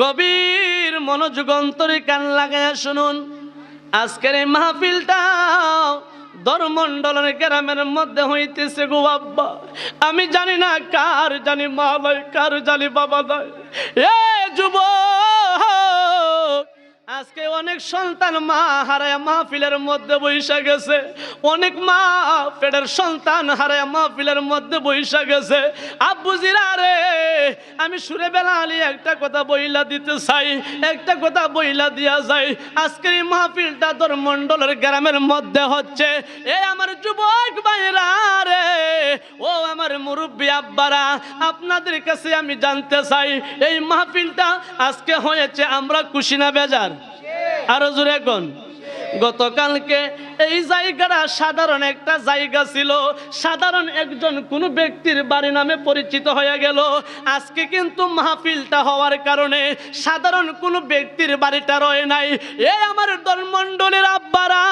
গভীর মনোযোগ অন্তরে কান লাগায়া শুনুন। আজকের এই মাহফিলটা দরমন্ডলের গ্রামের মধ্যে হইতেছে গো আব্বা। আমি জানি না কার জানি মা নয়, কার জানি বাবা নয়। এ যুবক, আজকে অনেক সন্তান মা হারায় মাহফিলের মধ্যে বইসা গেছে। অনেক মা পেটের সন্তান হারায় মাহফিলের মধ্যে বইসা গেছে। আব্বুজিরা রে, আমি সুরে বেলা আলী একটা কথা বইলা দিতে চাই, একটা কথা বইলা দিয়া যাই। আজকের এই মাহফিলটা দরমন্ডলের গ্রামের মধ্যে হচ্ছে। এ আমার যুবক ভাইরা রে, ও আমার মুরব্বী আব্বারা, আপনাদের কাছে আমি জানতে চাই, এই মাহফিলটা আজকে হয়েছে, আমরা খুশি না বেজার? আরো জোরে কোন। গতকালকে এই জায়গাটা সাধারণ একটা জায়গা ছিল, সাধারণ একজন কোন ব্যক্তির বাড়ি নামে পরিচিত হয়ে গেল। আজকে কিন্তু মাহফিলটা হওয়ার কারণে সাধারণ কোন ব্যক্তির বাড়িটা রয়ে নাই। এই আমার দলমন্ডলের আব্বারা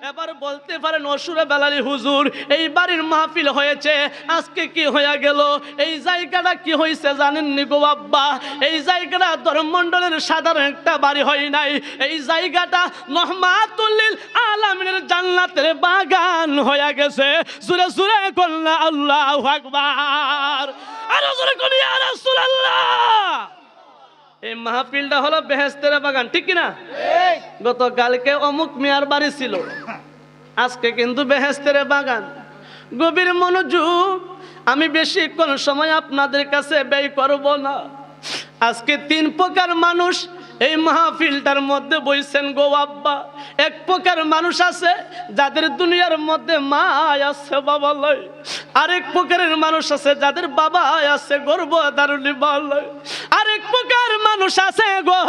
এবার বলতে পারেন, অসুরে বেলালি হুজুর, এই বাড়ির মাহফিল হয়েছে, আজকে কি হয়ে গেল? এই জায়গাটা কি হয়েছে জানেননি গো আব্বা? এই জায়গাটা দলমন্ডলের সাধারণ একটা বাড়ি হয় নাই, এই জায়গাটা রহমাতুল্লিল আলামিনের জান্নাতের বাগান হয়ে গেছে। জোরে জোরে কন্যা আল্লাহু আকবার, আরো জোরে কন্যা ইয়া রাসূলুল্লাহ। এই মাহফিলটা হলো বেহেশতের বাগান, ঠিক কি না? গতকালকে অমুক মিয়ার বাড়ি ছিল, আজকে কিন্তু বেহেশতের বাগান। গভীর মনোযোগ, আমি বেশিক্ষণ সময় আপনাদের কাছে ব্যয় করব না। আজকে তিন প্রকার মানুষ এই মাহফিলটার মধ্যে বইছেন গো আব্বা। এক প্রকার মানুষ আছে যাদের দুনিয়ার মধ্যে মা আছে বাবা লয়। আরেক প্রকারের মানুষ আছে যাদের বাবা আছে গর্ভধারণী মা লয়। আরেক প্রকার মানুষ আছে গো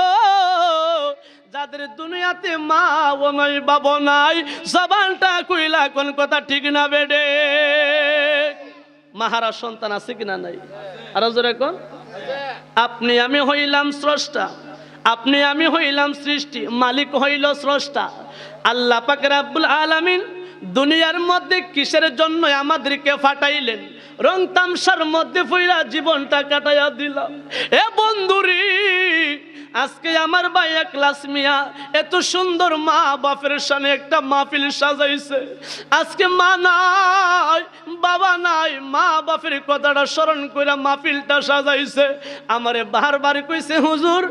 যাদের দুনিয়াতে মা ও নাই বাবা নাই। জবানটা কইলা কোন কথা ঠিক না বেডে? মাহারা সন্তান আছে কিনা নাই? আরো জোরে কোন। আপনি আমি হইলাম স্রষ্টা, আপনি আমি হইলাম সৃষ্টি, মালিক হইল স্রষ্টা। আল্লাহ পাক রব্বুল আলামিন দুনিয়ার মধ্যে কিসের জন্য আমাদেরকে পাঠাইলেন? রং তামসার মধ্যে ফইরা জীবনটা কাটাইয়া দিলাম। এ বন্ধুরি, আজকে আমার ভাই একলাস মিয়া এত সুন্দর মা বাপের সামনে একটা মাহফিল সাজাইছে। আজকে মা নাই বাবা নাই, মা বাপের কথাটা স্মরণ করে মাহফিলটা সাজাইছে। আমারে বারবার কইছে, হুজুর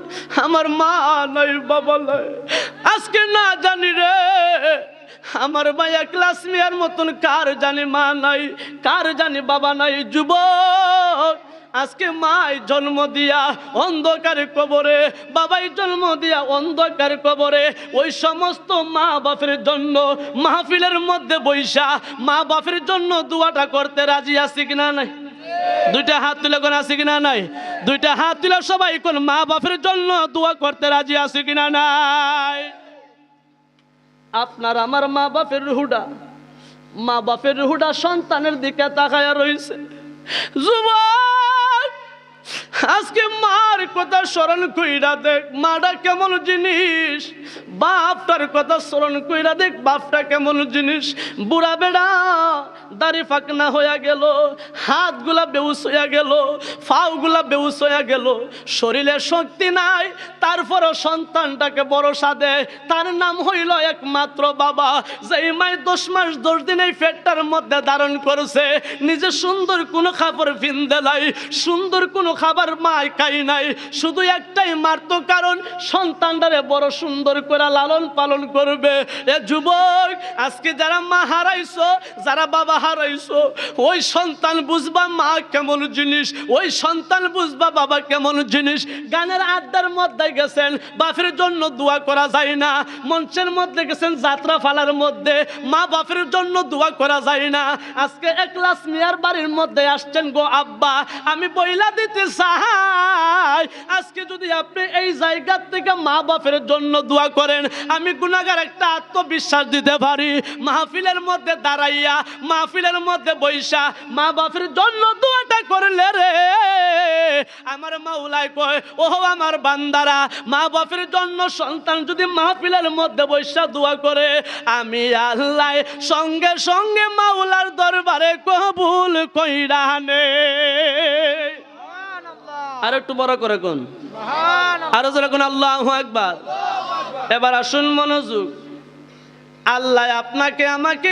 আমার মা নাই বাবা নাই। আজকে না জানি রে আমার ভাই একলাস মিয়ার মতন কার জানি মা নাই, কার জানি বাবা নাই। যুবক, আজকে মাই জন্ম দিয়া অন্ধকার কবরে, বাবাই জন্ম দিয়া অন্ধকার কবরে। ওই সমস্ত মা বাপের জন্য মাহফিলের মধ্যে বৈশা মা বাপের জন্য দোয়াটা করতে রাজি আছি কিনা নাই? দুইটা হাত তুলে কোন আছে কিনা নাই? দুইটা হাত তুলে সবাই কোন মা বাপের জন্য দোয়া করতে রাজি আছে কিনা নাই? আপনার আমার মা বাপের রুহুটা, মা বাপের রুহুটা সন্তানের দিকে তাকায়া রইছে। যুবক, আজকে মার কথা স্মরণ কইরা দেখ, মাটা কেমন জিনিস। বাপটার কথা স্মরণ কইরা দেখ, বাপটা কেমন জিনিস। বুড়া বেড়া দাড়ি ফাঁকনা হইয়া গেল, হাতগুলা বেউস হইয়া গেল, পাগুলা বেউস হইয়া গেল, শরীরে শক্তি নাই, তারপরও সন্তানটাকে ভরসা দেয়। তার নাম হইল একমাত্র বাবা। যেই মাই 10 মাস 10 দিন এই পেটটার মধ্যে ধারণ করেছে, নিজে সুন্দর কোনো খাবার ফিন্দে নাই, সুন্দর কোনো খাবার মাই খাই নাই, শুধু একটাই মারতো কারণ সন্তানটারে বড় সুন্দর করে লালন পালন করবে। এ যুবক, আজকে যারা মা হারাইছো, যারা বাবা হারাইছো, ওই সন্তান বুঝবা মা কেমন জিনিস, ওই সন্তান বুঝবা বাবা কেমন জিনিস। গানের আড্ডার মধ্যে গেছেন, বাপের জন্য দোয়া করা যায় না। মঞ্চের মধ্যে গেছেন, যাত্রা ফালার মধ্যে মা বাপের জন্য দোয়া করা যায় না। আজকে একলাস মিয়ার বাড়ির মধ্যে আসছেন গো আব্বা, আমি বইলা দিতে চাই, আজকে যদি আপনি এই জায়গা থেকে মা বাপের জন্য দোয়া করেন, আমি গুনাহগার একটা আত্মবিশ্বাস দিতে পারি। মাহফিলের মধ্যে দাঁড়াইয়া, মাহফিলের মধ্যে বইসা মা বাপের জন্য দোয়াটা করলে রে, আমার মাওলাই কয়, ও আমার বান্দারা, মা বাপের জন্য সন্তান যদি মাহফিলের মধ্যে বইসা দোয়া করে, আমি আল্লাহ সঙ্গে সঙ্গে মাওলার দরবারে কবুল কইরা নে। আর একটু বড় করে কোন আরো জোরে কোন আল্লাহু আকবার। এবার আসুন মনোযোগ। আল্লাহ আপনাকে আমাকে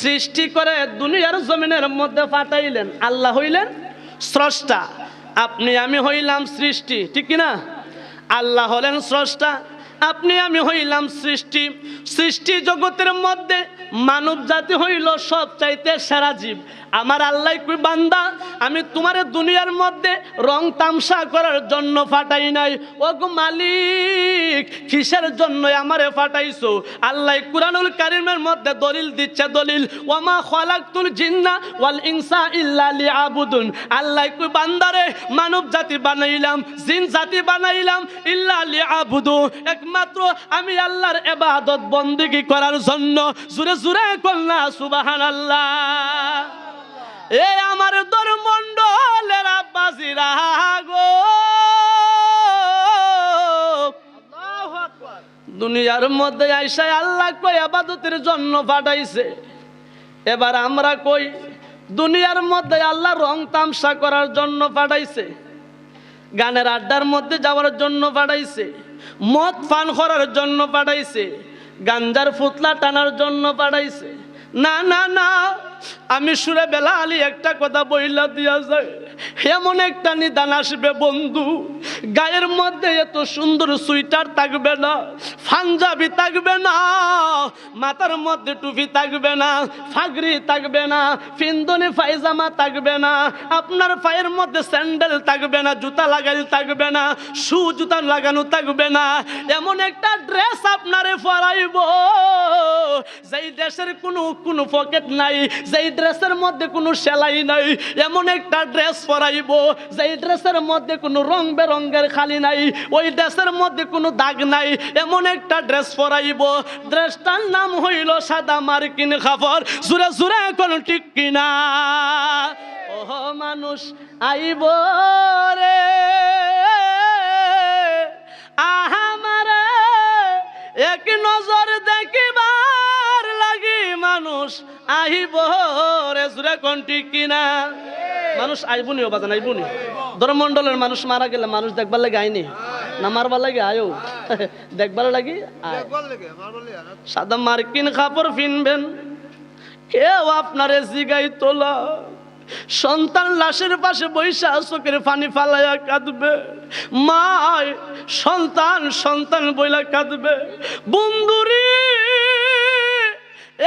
সৃষ্টি করে দুনিয়ার জমিনের মধ্যে পাঠাইলেন। আল্লাহ হইলেন স্রষ্টা, আপনি আমি হইলাম সৃষ্টি, ঠিক কি না? আল্লাহ হলেন স্রষ্টা, আপনি আমি হইলাম সৃষ্টি। সৃষ্টি জগতের মধ্যে মানব জাতি হইল সবচাইতে সেরা জীব। আমার আল্লাহ কই বান্দা, আমি তোমার দুনিয়ার মধ্যে রং তামসা করার জন্য ফাটাই নাই। ও গো মালিক, কিসের জন্য আমারে ফাটাইছো? আল্লাহ কুরআনুল কারীমের মধ্যে দলিল দিচ্ছে, দলিল, ওয়ামা খালাকতুল জিন্না ওয়াল ইনসা ইল্লা লিয়াবুদুন। আল্লাহ কই বান্দারে মানব জাতি বানাইলাম, জিন জাতি বানাইলাম ইল্লা লিয়াবুদু, একমাত্র আমি আল্লাহর ইবাদত বندگی করার জন্য। জোরে জোরে কন্যা সুবহানাল্লাহ। এ আমার দরমণ্ডলের আব্বাসিরা গো, আল্লাহু আকবার। দুনিয়ার মধ্যে আইসা আল্লাহ কই ইবাদতের জন্য পাঠাইছে। এবার আমরা কই দুনিয়ার মধ্যে আল্লাহ রং তামসা করার জন্য পাঠাইছে, গানের আড্ডার মধ্যে যাওয়ার জন্য পাঠাইছে, মদ পান করার জন্য পাঠাইছে, গাঞ্জার ফুতলা টানার জন্য পাঠাইছে। না না না, আমি সুরে বেলালি একটা কথা বইলা দিয়া যায়, এমন একটা নিদান আসবে বন্ধু, গায়ের মধ্যে এত সুন্দর সুইটার থাকবে না, পাঞ্জাবি থাকবে না, মাথার মধ্যে টুপি থাকবে না, ফাগরি থাকবে না, ফিন্দনি পায়জামা থাকবে না, আপনার পায়ের মধ্যে স্যান্ডেল থাকবে না, জুতা লাগাই থাকবে না, শু জুতা লাগানো থাকবে না। এমন একটা ড্রেস আপনারে পরাইব যেই ড্রেসের কোনো পকেট নাই, যেই ড্রেসের মধ্যে কোনো সেলাই নাই। এমন একটা ড্রেস পরাইব যেই ড্রেসের মধ্যে কোনো রং বেরঙের খালি নাই, ওই ড্রেসের মধ্যে কোনো দাগ নাই। এমন একটা ড্রেস পরাইব, ড্রেসটার নাম হইল সাদা মার্কিন কাপড়। জুরে জুরে কোন ঠিক কিনা? ওহ মানুষ আইব রে আহামারে, এক নজর দেখিবার লাগি মানুষ আইব রে। জুরে কোন ঠিক কিনা? মানুষ আইবুনি, ও বাজান আইবুনি। ধর্মমণ্ডলের মানুষ মারা গেলে মানুষ দেখবার লাগে আইনি না, মারবার লাগে আয়ো, দেখবার লাগে সাদা মার্কিন কাপড় কিনবেন। কেউ আপনারে জিগাই তোলা, সন্তান লাশের পাশে বৈশা চোখের পানি ফালাইয়া কাঁদবে, মায় সন্তান সন্তান বইলা কাঁদবে। বন্ধুরি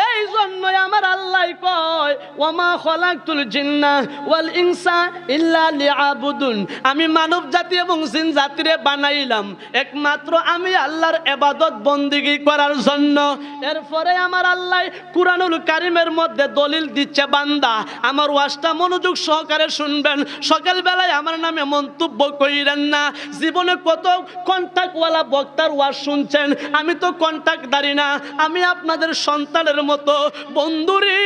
এই জন্যই আমার আল্লাহ কয় ওয়ামা খালাকতুল জিন্না ওয়াল ইনসা ইল্লা লিয়াবুদুন, আমি মানব জাতি এবং জিন জাতিরে বানাইলাম একমাত্র আমি আল্লাহর ইবাদত বندگی করার জন্য। এরপরে আমার আল্লাহ কুরআনুল কারীমের মধ্যে দলিল দিচ্ছে, বান্দা আমার ওয়াজটা মনোযোগ সহকারে শুনবেন। সকাল বেলায় আমার নামে মন্তব্য কইরেন না। জীবনে কত কন্টাক্টওয়ালা বক্তার ওয়াজ শুনছেন, আমি তো কন্টাক্টদারি না, আমি আপনাদের সন্তানের মতো। বন্ধুরি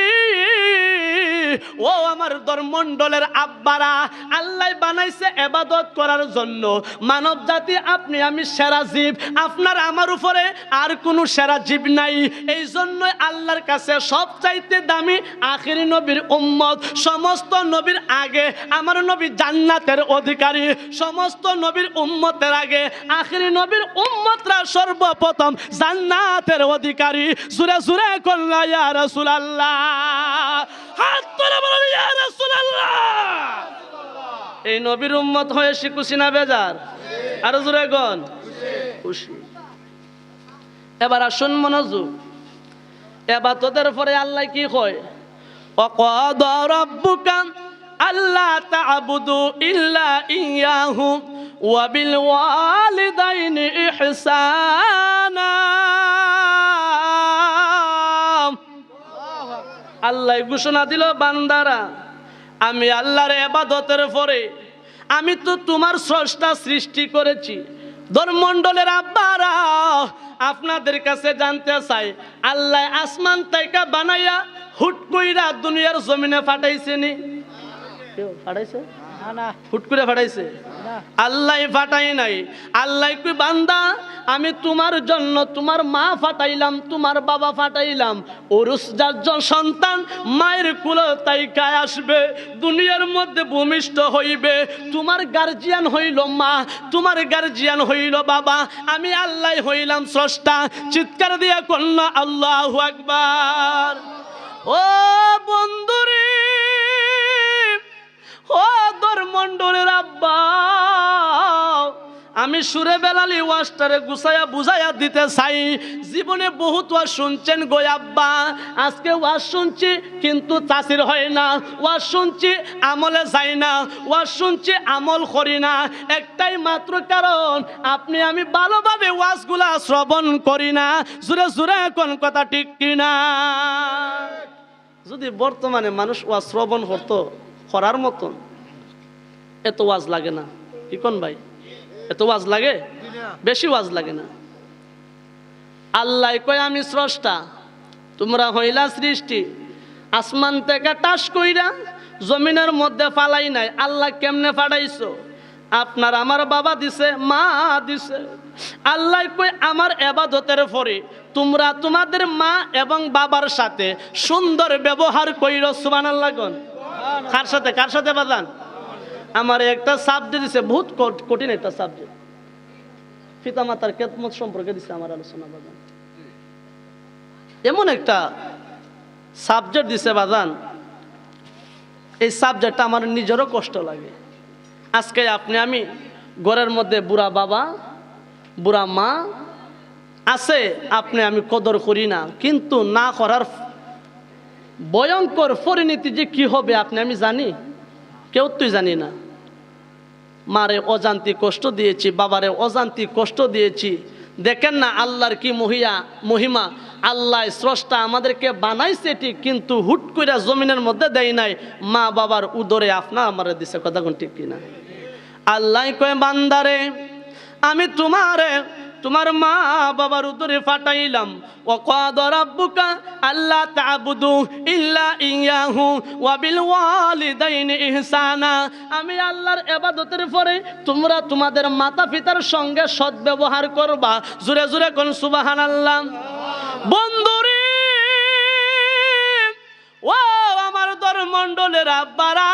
ও আমার ধর্মমণ্ডলের আব্বারা, আল্লাহ বানাইছে ইবাদত করার জন্য। মানব জাতি আপনি আমি সেরা জীব, আপনার আমার উপরে আর কোনো সেরা জীব নাই। এই জন্যই আল্লাহর কাছে সবচাইতে দামি আখিরি নবীর উম্মত। সমস্ত নবীর আগে আমার নবী জান্নাতের অধিকারী, সমস্ত নবীর উম্মতের আগে আখিরি নবীর উম্মতরা সর্বপ্রথম জান্নাতের অধিকারী। জুরে জুরে কল্লা ইয়া রাসূলুল্লাহ, হাত তুলে বলেন ইয়া রাসূলুল্লাহ। এই নবীর উম্মত হয়ে খুশি না বেজার? আরো জোরে কোন খুশি। এবার আসুন মনোযোগ। ইবাদতের পরে আল্লাহ কি কয়? ওয়াকাদা রাব্বুকা আল্লা তা'বুদু ইল্লা ইয়াহু ওয়া বিল ওয়ালিদাইনি ইহসানা। আল্লাহ ঘোষণা দিল, বান্দারা আমি আল্লাহর ইবাদতের পরে আমি তো তোমার স্রষ্টা সৃষ্টি করেছি। ধর্মমণ্ডলের আব্বারা আপনাদের কাছে জানতে চাই, আল্লাহ আসমান থেকে বানাইয়া হুট কইরা দুনিয়ার জমিনে পাঠাইছে নি? কেউ পাঠাইছে? হুট করে ফাটাইছে? আল্লাহ ফাটাই নাই। আল্লাহ কই বান্দা আমি তোমার জন্য তোমার মা ফাটাইলাম, তোমার বাবা ফাটাইলাম। ওরুস যার সন্তান মায়ের কুলতাইকায় আসবে, দুনিয়ার মধ্যে ভূমিষ্ঠ হইবে, তোমার গার্জিয়ান হইল মা, তোমার গার্জিয়ান হইল বাবা, আমি আল্লাহ হইলাম স্রষ্টা। চিৎকার দিয়া কন্যা আল্লাহু আকবার। ও বন্ধুরে, ও ধর্মণ্ডলের আব্বা, আমি সুরে বেলালি ওয়াজটারে গুছায়া বুঝাইয়া দিতে চাই। জীবনে বহুত ওয়াজ শুনছেন গো আব্বা, আজকে ওয়াজ শুনছি কিন্তু চাষির হয় না, ওয়াজ শুনছি আমলে যাই না, ওয়াজ শুনছি আমল করি না। একটাই মাত্র কারণ, আপনি আমি ভালোভাবে ওয়াজগুলা শ্রবণ করি না। জোরে জোরে কোন কথা ঠিক কিনা? যদি বর্তমানে মানুষ ওয়াজ শ্রবণ করতো করার মতন, এত ওয়াজ লাগে না। কি কোন ভাই? এত ওয়াজ লাগে? বেশি ওয়াজ লাগে না। আল্লাহ কয় আমি স্রষ্টা, তোমরা হইলা সৃষ্টি। আসমান থেকে টাস কইরা জমিনের মধ্যে ফালাই নাই। আল্লাহ কেমনে ফাটাইছো? আপনার আমার বাবা দিছে, মা দিছে। আল্লাহ কই আমার ইবাদতের পরে তোমরা তোমাদের মা এবং বাবার সাথে সুন্দর ব্যবহার কইরো। সুবহানাল্লাহ কোন। কার সাথে? কার সাথে বাজান? আমার একটা সাবজেক্ট দিছে, বহুত কঠিন একটা সাবজেক্ট, পিতামাতার খেদমত সম্পর্কে দিছে আমার আলোচনা বাজান। এমন একটা সাবজেক্ট দিছে বাজান, এই সাবজেক্টটা আমার নিজেরও কষ্ট লাগে। আজকে আপনি আমি ঘরের মধ্যে বুড়া বাবা বুড়া মা আছে, আপনি আমি কদর করি না, কিন্তু না করার ভয়ঙ্কর পরিণতি যে কি হবে আপনি আমি জানি? কেউ তুই জানি না। মারে অজান্তি কষ্ট দিয়েছি, বাবারে অজান্তি কষ্ট দিয়েছি। দেখেন না আল্লাহর কি মহিমা। আল্লাহ স্রষ্টা আমাদেরকে বানাইছে ঠিক, কিন্তু হুট করে জমিনের মধ্যে দেয় নাই, মা বাবার উদরে আপনার আমার দিছে। কথা কোন ঠিক কিনা? আল্লাহ কয় বান্দারে আমি তোমার মা বাবার উদরে ফাটাইলাম। ওয়াকাদা রাব্বুকা আল্লা তা'বুদু ইল্লা ইয়াহু ওয়া বিল ওয়ালিদাইনি ইহসানা। আমি আল্লাহর ইবাদতের পরে তোমরা তোমাদের মাতা পিতার সঙ্গে সদ্ব্যবহার করবা। জোরে জোরে কোন সুবহানাল্লাহ। বন্ধুরে, ও আমার ধর্মণ্ডলের আব্বারা,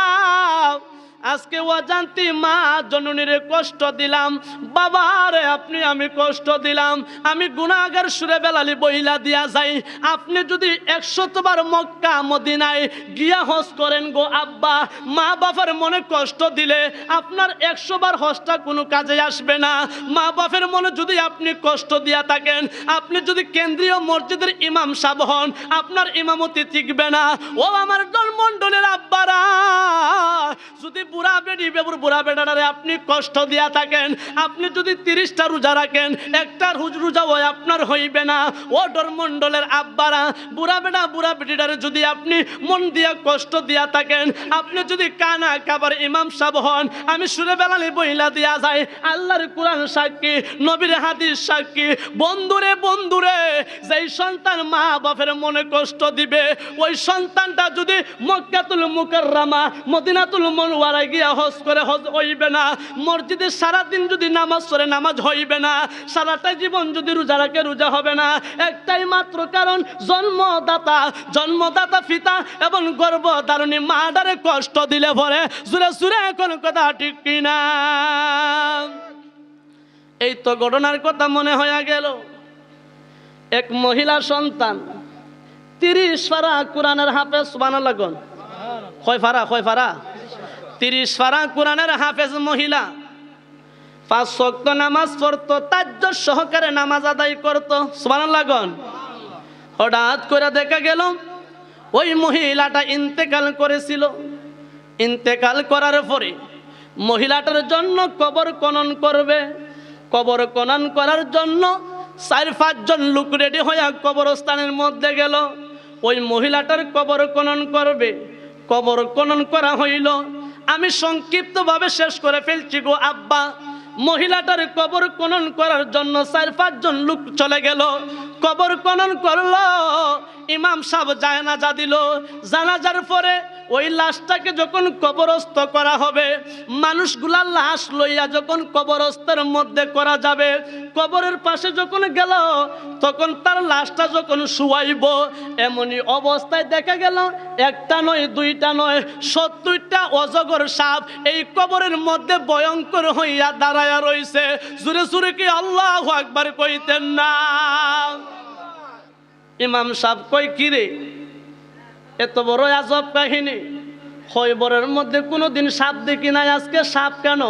আজকে অজান্তি মা জননীরে কষ্ট দিলাম, বাবারে আপনি আমি কষ্ট দিলাম। আমি গুনাহগার সুরে বেলালি বইলা দিয়া যাই। আপনি যদি 100 বার মক্কা মদিনায় গিয়া হজ করেন গো আব্বা, মা বাবার মনে কষ্ট দিলে আপনার 100 বার হজটা কোনো কাজে আসবে না। মা বাবার মনে যদি আপনি কষ্ট দিয়া থাকেন, আপনি যদি কেন্দ্রীয় মসজিদের ইমাম সাহেব হন, আপনার ইমামতি টিকবে না। ও আমার ধর্মণ্ডলের আব্বারা, যদি বুড়া বেটারে আপনি কষ্ট দিয়া থাকেন, আপনি যদি 30টা রোজা রাখেন, একটা রোজা হয় আপনার হইবে না। ও ধর্মণ্ডলের আব্বারা, বুড়া বেটিটারে যদি আপনি মন দিয়া কষ্ট দিয়া থাকেন, আপনি যদি কানা কাবার ইমাম সাহেব হন, আমি সুরে বেলালি বইলা দিয়া যায়, আল্লাহর কোরআন সাক্ষী, নবীর হাদিস সাক্ষী। বন্ধুরে, যেই সন্তান মা বাপের মনে কষ্ট দিবে, ওই সন্তানটা যদি মক্কাতুল মুকাররমা মদিনাতুল মুনাওয়ারায় গিয়া হজ করে, হজ হইবে না। মসজিদে সারাদিন যদি নামাজ পড়ে, নামাজ হইবে না। সারাটা জীবন যদি রোজা রাখে, রোজা হবে না। একটাই মাত্র কারণ, জন্মদাতা পিতা এবং গর্ভধারণী মাটারে কষ্ট দিলে পরে। জুরে জুরে কোন কথা ঠিক কিনা? এই তো ঘটনার কথা মনে হয়ে গেল। এক মহিলা সন্তান 30 পারা কোরআনের হাফেজ। সুবহানাল্লাহ কোন। কয় পারা? 30 পারা কোরআনের হাফেজ মহিলা। 5 ওয়াক্ত নামাজ পড়তো, তাজ্জুদ সহকারে নামাজ আদায় করতো। সুবহানাল্লাহ কোন। হঠাৎ করে দেখা গেল ওই মহিলাটা ইন্তেকাল করেছিল। ইন্তেকাল করার পরে মহিলাটার জন্য কবর খনন করবে। কবর খনন করার জন্য 4-5 জন লোক রেডি হয়ে কবরস্থানের মধ্যে গেল। ওই মহিলাটার কবর খনন করবে। কবর খনন করা হইল। আমি সংক্ষিপ্তভাবে শেষ করে ফেলছি গো আব্বা। মহিলাটার কবর খনন করার জন্য 4-5 জন লোক চলে গেল, কবর খনন করলো। ইমাম সাহেব জানাজা দিল। জানাজার পরে ওই লাশটাকে যখন কবরস্থ করা হবে, মানুষগুলা লাশ লইয়া যখন কবরস্থের মধ্যে করা যাবে, কবরের পাশে যখন গেল তখন তার লাশটা যখন শুয়াইব, এমনই অবস্থায় দেখা গেল একটা নয়, দুইটা নয়, 70টা অজগর সাপ এই কবরের মধ্যে ভয়ঙ্কর হইয়া দাঁড়ায়া রইছে। জোরে জোরে কি আল্লাহু আকবার কইতেন না? ইমাম সাহেব কই, কি রে এত বড় আজব কাহিনী, খয়বরের মধ্যে কোনোদিন সাপ দেখি নাই, আজকে সাপ কেন?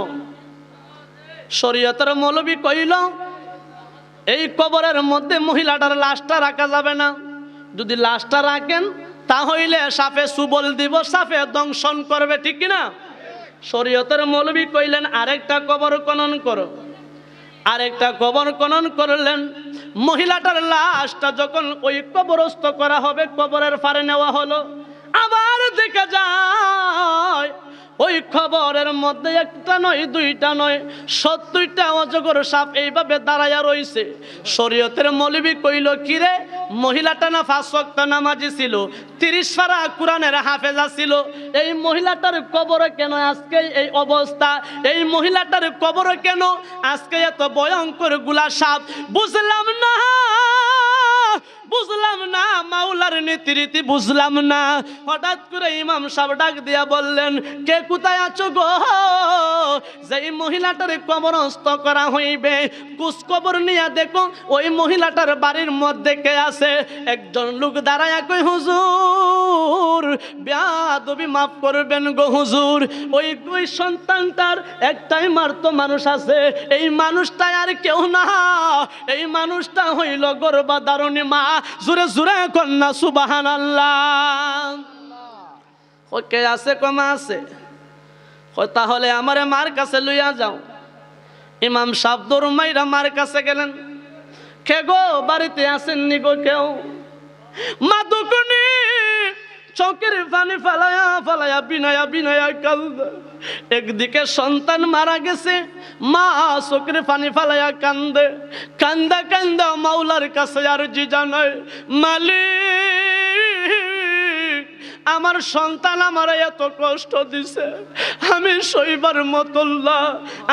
শরীয়তের মৌলবী কইল, এই কবরের মধ্যে মহিলাটার লাশটা রাখা যাবে না। যদি লাশটা রাখেন তাহলে সাপে সুবল দিব, সাপে দংশন করবে, ঠিক কিনা? শরীয়তের মৌলবী কইলেন আরেকটা কবর খনন করো। আরেকটা কবর খনন করলেন। মহিলাটার লাশটা যখন ওই কবরস্থ করা হবে, কবরের পারে নেওয়া হলো, আবার দেখা যায় ওই কবরের মধ্যে একটা নয়, দুইটা নয়, 70টা অজগর সাপ এইভাবে দাঁড়াইয়া রইছে। শরীয়তের মৌলবী কইল, কিরে মহিলাটা না 5 ওয়াক্ত নামাজি ছিল, 30 পারা কোরআনের হাফেজা ছিল, এই মহিলাটার কবরে কেন আজকে এই অবস্থা? এই মহিলাটার কবরে কেন আজকে এত ভয়ঙ্কর গুলা সাপ? বুঝলাম না, বুঝলাম না, মাওলার নীতি বুঝলাম না। হঠাৎ করে ইমাম সাহেব ডাক দিয়া বললেন, কে কোথায় আছো গো? যেই মহিলাটার কবরস্থ করা হইবে, কুস কবর নিয়া দেখো ওই মহিলাটার বাড়ির মধ্যে কে আছে? একজন লোক দাঁড়ায়া কই, হুজুর বেয়াদবি মাফ করবেন গো হুজুর, ওই সন্তানটার একটাই মারতো মানুষ আছে, এই মানুষটাই আর কেউ না, এই মানুষটা হইল গর্ভধারণী মা। জোরে জোরে কন্যা সুবহানাল্লাহ। ওকে আছে কমা আছে, তাহলে আমারে মার কাছে লইয়া যাও। ইমাম সাহেব দৌড় মাইরা মার কাছে গেলেন। কে গো বাড়িতে আসেননি গো কেউ? মা দুকুনি চোখের পানি ফালায়া ফালায়া বিনায়া বিনায়া কান্দে। একদিকে সন্তান মারা গেছে, মা চোখের পানি ফালায়া কান্দে। কান্দা কান্দা মাওলার কাছে আর জি জানায়, মালিক আমার সন্তান আমার এত কষ্ট দিছে, আমি সইবার মতো না।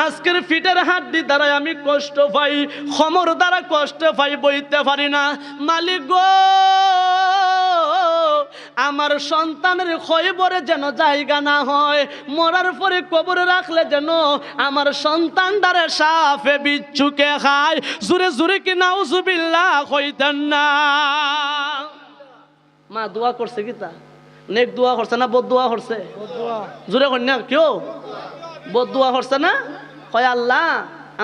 আজকের ফিটের হাড্ডি দ্বারা আমি কষ্ট পাই, খমর দ্বারা কষ্ট পাই, বইতে পারি না। মালিক গো, আমার সন্তানের খয়বরে যেন জায়গা না হয়, মরার পরে কবরে রাখলে যেন আমার সন্তান দ্বারা সাপে বিচ্ছুকে খায়। জুরে জুরে কি নাউজুবিল্লাহ কইতেন না? মা দোয়া করছে কি তা? নেক দোয়া করছে না বদ দোয়া করছে? জুরে কর না, কেউ বদ দোয়া করছে না? কয় আল্লাহ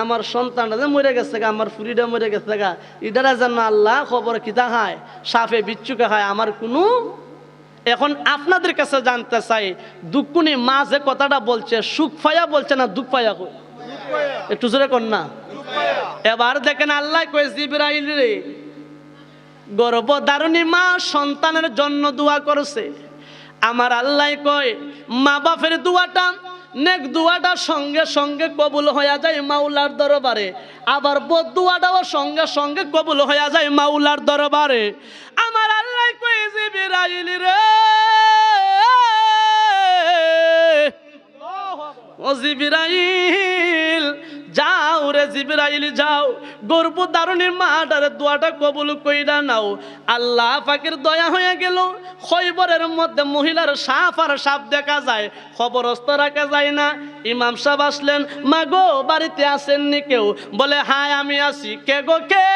আমার সন্তানটা মরে গেছে গা, আমার ফুরিটা মরে গেছে গা, ইদারা যেন আল্লাহ খবর কিতা খায়, সাপে বিচ্ছুকে খায়, আমার কোনো। এখন আপনাদের কাছে জানতে চাই, দুঃখুনি মা যে কথাটা বলছে, সুখ পাইয়া বলছে না দুঃখ পাইয়া? একটু জোরে কর না। এবার দেখেন আল্লাহ কয়, জিবরাইল রে, গর্ভধারণী মা সন্তানের জন্য দোয়া করছে। আমার আল্লাহ কয়, মা বাপের দোয়াটা, নেক দোয়াটা সঙ্গে সঙ্গে কবুল হয়ে যায় মাওলার দরবারে, আবার বদ দোয়াটাও সঙ্গে সঙ্গে কবুল হয়ে যায় মাওলার দরবারে। আমার আল্লাহ কয়, জিবরাইল রে, ও জিবরাইল যাও রে, জিবরাইল যাও, গর্ভধারণীর মাটার দোয়াটা কবুল কইরা নাও। আল্লাহ পাকের দয়া হয়ে গেল, খয়বরের মধ্যে মহিলার সাপ আর সাপ দেখা যায়, খবরস্থ রাখা যায় না। ইমাম সাহেব আসলেন, মা গো বাড়িতে আসেননি কেউ? বলে হায় আমি আছি। কে গো কে?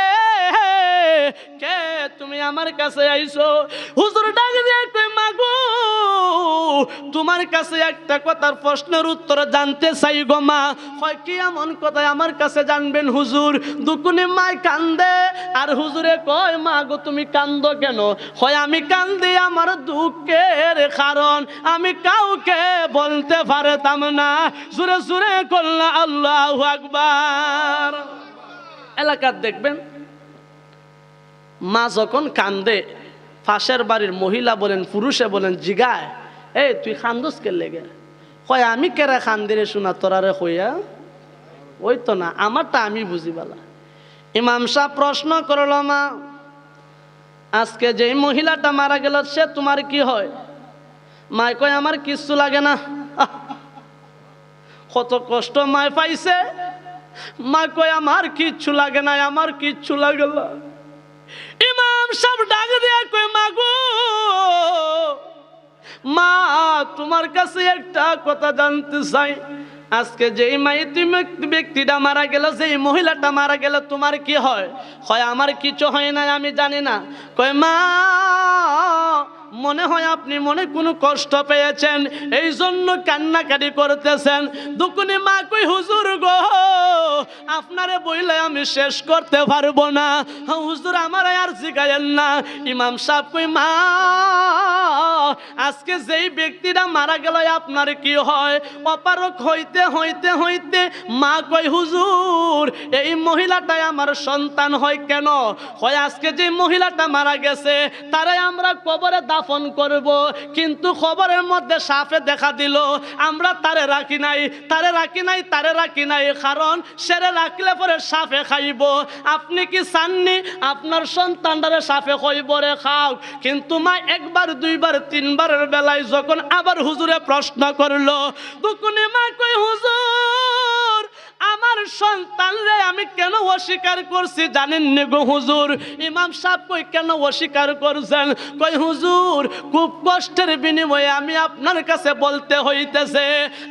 কে তুমি আমার কাছে আইছো? হুজুর ডাক দিয়ে কই, মা গো তোমার কাছে একটা কথার প্রশ্নের উত্তর জানতে চাই গো মা। হয় কি এমন কথা আমার কাছে জানবেন হুজুর? দুকুনি মাই কান্দে, আর হুজুরে কয়, মা গো তুমি কান্দো কেন? হয় আমি কান্দি আমার দুঃখের কারণ আমি কাউকে বলতে পারতাম না। জোরে জোরে কল্লা আল্লাহু আকবার। এলাকার দেখবেন মা যখন কান্দে, পাশের বাড়ির মহিলা বলেন পুরুষে বলেন জিগায়, এই তুই কান্দস কে লেগে? কয় আমি কেরা কান্দিরে শোনা তোরারে কইয়া। ওই তো না, আমারটা আমি বুঝি বালা। ইমাম সাহেব প্রশ্ন করল, মা আজকে যেই মহিলাটা মারা গেল সে তোমার কি হয়? মায় কয় আমার কিচ্ছু লাগে না। কত কষ্ট মায় পাইছে, মা কয় আমার কিচ্ছু লাগে না, আমার কিচ্ছু লাগে না। ইমাম সাহেব ডাক দিয়া কয়, মা গো, মা তোমার কাছে একটা কথা জানতে চাই, আজকে যেই মাইতি ব্যক্তিটা মারা গেল, যেই মহিলাটা মারা গেল, তোমার কি হয়? হয় আমার কিছু হয় না, আমি জানি না। কয় মা মনে হয় আপনি মনে কোনো কষ্ট পেয়েছেন, এই জন্য কান্নাকাটি করতেছেন। দুকুনি মা কই, হুজুর গো আপনারে বইলে আমি শেষ করতে পারবো না, হুজুর আমার আর জিগায়েন না। ইমাম সাহেব কই, মা আজকে যেই ব্যক্তিটা মারা গেল আপনার কি হয়? অপারক হইতে হইতে হইতে মা কই, হুজুর এই মহিলাটাই আমার সন্তান হয়। কেন? হয় আজকে যে মহিলাটা মারা গেছে তারাই আমরা কবরে দাফন করব, কিন্তু খবরের মধ্যে সাপে দেখা দিল, আমরা তারে রাখি নাই, তারে রাখি নাই, তারে রাখি নাই, কারণ সেরে রাখলে পরে সাপে খাইব। আপনি কি চাননি আপনার সন্তানটারে সাপে খাইব? রে খাও। কিন্তু মা একবার দুইবার তিনবারের বেলায় যখন আবার হুজুরে প্রশ্ন করলো, দুকুনি মা কই, হুজুর আমার সন্তান রে আমি কেন অস্বীকার করছি জানেন নি গো হুজুর? ইমাম সাহেব কই, কেন অস্বীকার করছেন? কই, হুজুর খুব কষ্টের বিনিময়ে আমি আপনার কাছে বলতে হইতেছে,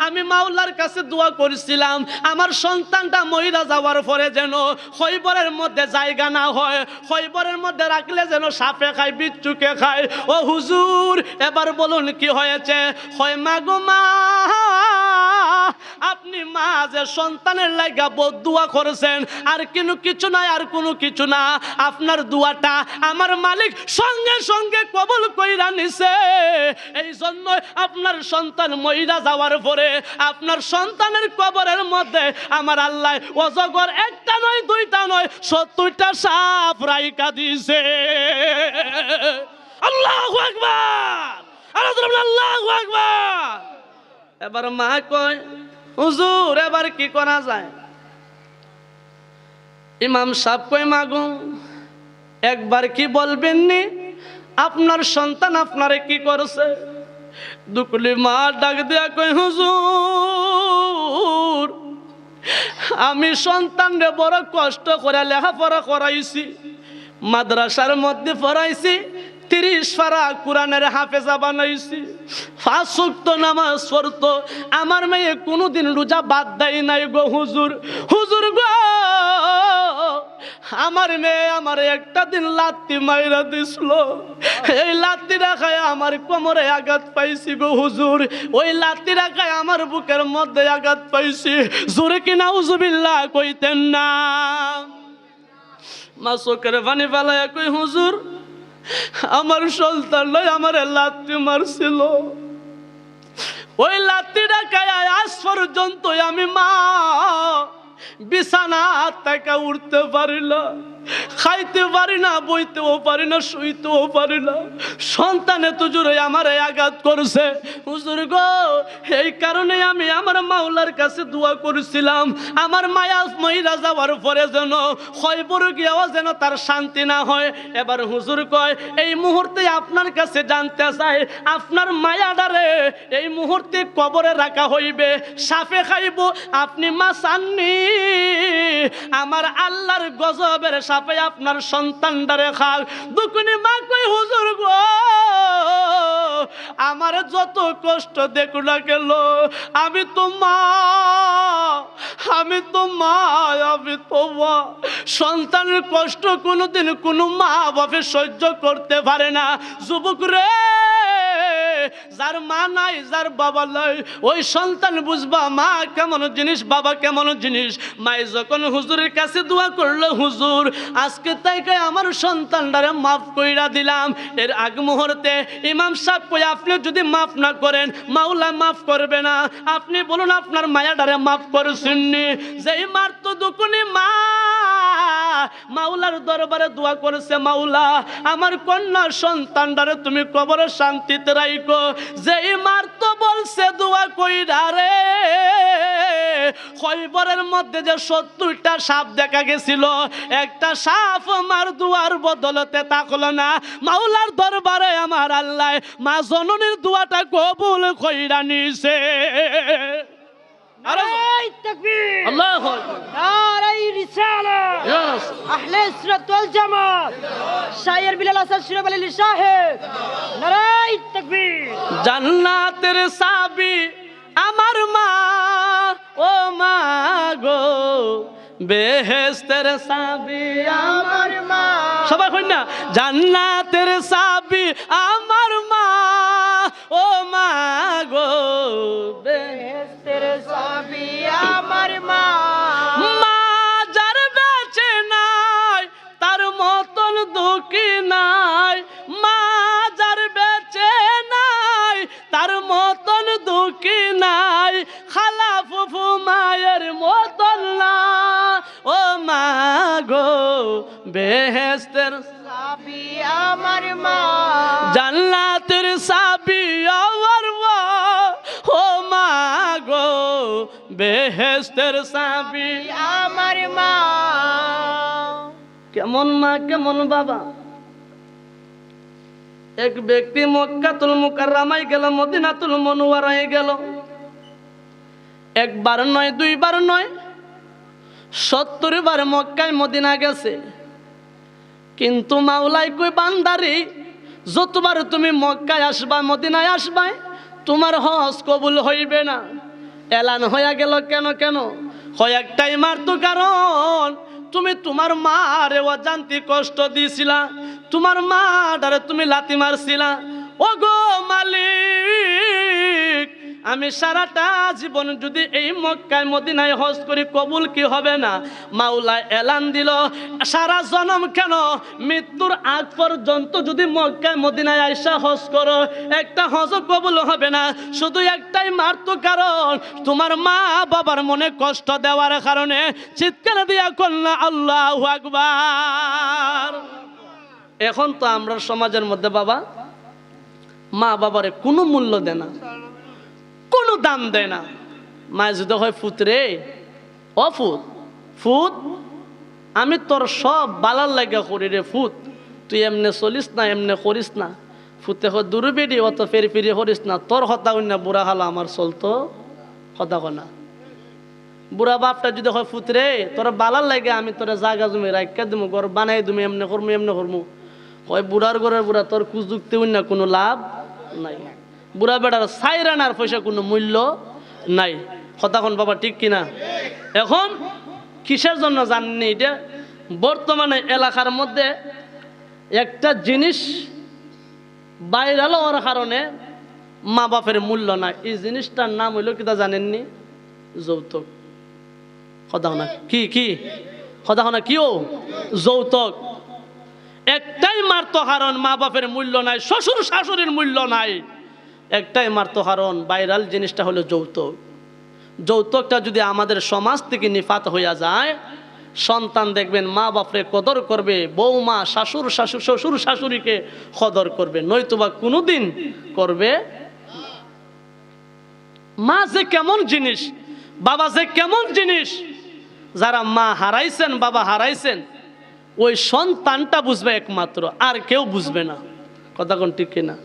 আমি মাওলার কাছে দোয়া করেছিলাম আমার সন্তানটা মহিলা যাওয়ার পরে যেন খৈবরের মধ্যে জায়গা না হয়, খৈবরের মধ্যে রাখলে যেন সাপে খায়, বিচ্ছুকে খায়। ও হুজুর এবার বলুন কি হয়েছে? হয় মা গো মা, আপনি মা যে সন্তানের লাগা বদদুয়া করেছেন আর কিছু নাই, আর কোনো কিছু না, আপনার দুয়াটা আমার মালিক সঙ্গে সঙ্গে কবুল কইরা নিছে। এই জন্য আপনার সন্তান মইরা যাওয়ার পরে আপনার সন্তানের কবরের মধ্যে আমার আল্লাহ অজগর একটা নয়, দুইটা নয়, 70টা সাপ রাইখা দিছে। আল্লাহু আকবার, আল্লাহু আকবার। এবার মা কয়, হুজুর এবার কি করা যায়? ইমাম সাহেব কই, মাগো একবার কি বলবেন নি আপনার সন্তান আপনারে কি করছে? দুকুলি মা ডাক দিয়া কই, হুজুর আমি সন্তানরে বড় কষ্ট করে লেখাপড়া করাইছি, মাদ্রাসার মধ্যে পড়াইছি, 30 পারা কোরআনের হাফেজা বানাইছি, 5 ওয়াক্ত নামাজ পড়তো, আমার মেয়ে কোনোদিন রোজা বাদ দেয় নাই গো হুজুর। হুজুর গো আমার মেয়ে আমার একটা দিন লাত্তি মাইরা দিছিল, এই লাত্তি রাখায় আমার কোমরে আঘাত পাইছি গো হুজুর, ওই লাত্তি রাখায় আমার বুকের মধ্যে আঘাত পাইছি। জোরে কি নাউজুবিল্লাহ কইতেন না? মা চোখের পানি ফেলাইয়া কই, হুজুর আমার সন্তানটাই আমার লাত্তি মারছিল, ওই লাত্তিটা খায় আজ পর্যন্ত আমি মা বিছানা থেকে উঠতে পারি না, খাইতে পারি না, বইতেও পারি না, শুইতেও পারি না। সন্তানে তো জুড়ে আমার আঘাত করছে হুজুর গো, এই কারণে আমি আমার মাওলার কাছে দোয়া করেছিলাম আমার মায়া মহিলা যাওয়ার পরে যেন খয়বর গিয়াও যেন তার শান্তি না হয়। এবার হুজুর কয়, এই মুহূর্তে আপনার কাছে জানতে চাই আপনার মায়াডারে এই মুহূর্তে কবরে রাখা হইবে, সাপে খাইব, আপনি মা চাননি আমার আল্লাহর গজবের সাপে আপনার সন্তানটারে খাক? দুকুনি মা কই, হুজুর গো আমার যত কষ্ট দেখো না গেল, আমি তো মা, আমি তো মা, আমি তো মা। সন্তানের কষ্ট কোনোদিন কোনো মা বাপে সহ্য করতে পারে না। যুবক রে, যার মা নাই, যার বাবা নাই, ওই সন্তান বুঝবা মা কেমন জিনিস, বাবা কেমন জিনিস। মাই যখন হুজুরের কাছে দোয়া করলো, হুজুর আজকে তাইকে আমার সন্তানটারে মাফ কইরা দিলাম, এর আগ মুহূর্তে ইমাম সাহেব কই, আপনি যদি মাফ না করেন মাওলা মাফ করবে না। আপনি বলুন আপনার মায়াটারে মাফ করেছেননি? যেই মার তো দুকুনি মা মাওলার দরবারে দোয়া করেছে, মাওলা আমার কন্যা সন্তানটারে তুমি কবরে শান্তিতে রাখো। যেই মার তো বলছে দোয়া কইরা রে, খয়বরের মধ্যে যে 70টা সাপ দেখা গেছিল, একটা সাপ মার দুয়ার বদলতে থাকলো না। মাওলার দরবারে আমার আল্লাহ মা জননীর দোয়াটা কবুল কইরা নিছে। নারায়ে তাকবীর, আল্লাহু আকবার, নারায়ে রিসালাত, আহলে সুন্নাত ওয়াল জামাত, শায়ের বিলাল হাসান শিরোব আলী সাহেব, নারায়ে তাকবীর। জান্নাতের চাবি আমার মা, ও মা গো, বেহেশতের চাবি আমার মা। সবাই কই না, জান্নাতের চাবি আমার মা, ও মা গো, বেহেশতের চাবি আমার মা। মা যার বেঁচে নাই তার মতন দুঃখী নাই, মা যার বেঁচে নাই তার মতন দুঃখী নাই, খালা ফুফু মায়ের মতন না, ও মা গো, বেহেশতের চাবি আমার মা, জান্নাতের চাবি আমার মা, ও মা গো, বেহেশতের চাবি আমার মা। কেমন মা কেমন বাবা। এক ব্যক্তি মক্কাতুল মুকাররমায় গেল, মদিনাতুল মুনওয়ারায় গেল, একবার নয় দুইবার নয় 70 বার মক্কায় মদিনা গেছে। কিন্তু মাওলাই কই বান্দারি, যতবার তুমি মক্কায় আসবা মদিনায় আসবা তোমার হজ কবুল হইবে না। এলান হইয়া গেল। কেন কেন? হয় একটাই মার তো কারণ তুমি তোমার মারে অজান্তি কষ্ট দিয়েছিলা, তোমার মাটারে তুমি লাথি মারছিলা। ও গো মালিক, আমি সারাটা জীবন যদি এই মক্কায় মদিনায় হজ করি কবুল কি হবে না? মাওলা এলান দিল, সারা জনম কেন মৃত্যুর আগ পর্যন্ত যদি মক্কায় মদিনায় আইসা হজ করো একটা হজ কবুল হবে না। শুধু একটাই মারতো কারণ তোমার মা বাবার মনে কষ্ট দেওয়ার কারণে। চিৎকার দিয়া কন্যা আল্লাহু আকবার। এখন তো আমরা সমাজের মধ্যে বাবা মা বাবারে কোনো মূল্য দেয় না, কোনো দাম দেয় না। মায় যদি হয় ফুত রে, ও ফুত, ফুত আমি তোর সব বালার লাগা করি রে ফুত, তুই এমনে চলিস না, এমনে করিস না। ফুতে হয় দূরে বেড়ি অত ফেরি ফিরি করিস না, তোর হতা না বুড়া হালা আমার চলতো হতা কনা। বুড়া বাপটা যদি হয় ফুত রে তোর বালার লাগে আমি তোর জায়গা জমি রাখা দিমু, ঘর বানাই দিমু, এমনে করমু এমনে করমু। হয় বুড়ার ঘরের বুড়া, তোর কুযুক্তি না কোনো লাভ নাই। বুড়া বেড়ার সাইরানার পয়সা কোনো মূল্য নাই। কতক্ষণ বাবা ঠিক কিনা? এখন কিসের জন্য জানেন এটা? বর্তমানে এলাকার মধ্যে একটা জিনিস ভাইরাল হওয়ার কারণে মা বাপের মূল্য নাই। এই জিনিসটার নাম হইল কিতা জানেননি? যৌতুক। কথা না কি কি কথা না কি? ও যৌতুক। একটাই মারতো কারণ মা বাপের মূল্য নাই, শ্বশুর শাশুড়ির মূল্য নাই। একটাই মারতো কারণ ভাইরাল জিনিসটা হলো যৌতুক। যৌতুকটা যদি আমাদের সমাজ থেকে নিফাত হইয়া যায়, সন্তান দেখবেন মা বাপরে কদর করবে, বৌমা শাশুর শাশুর শ্বশুর শাশুড়িকে কদর করবে, নয়তোবা কোনোদিন করবে। মা যে কেমন জিনিস, বাবা যে কেমন জিনিস, যারা মা হারাইছেন বাবা হারাইছেন ওই সন্তানটা বুঝবে একমাত্র, আর কেউ বুঝবে না। কথা কোন ঠিক কিনা?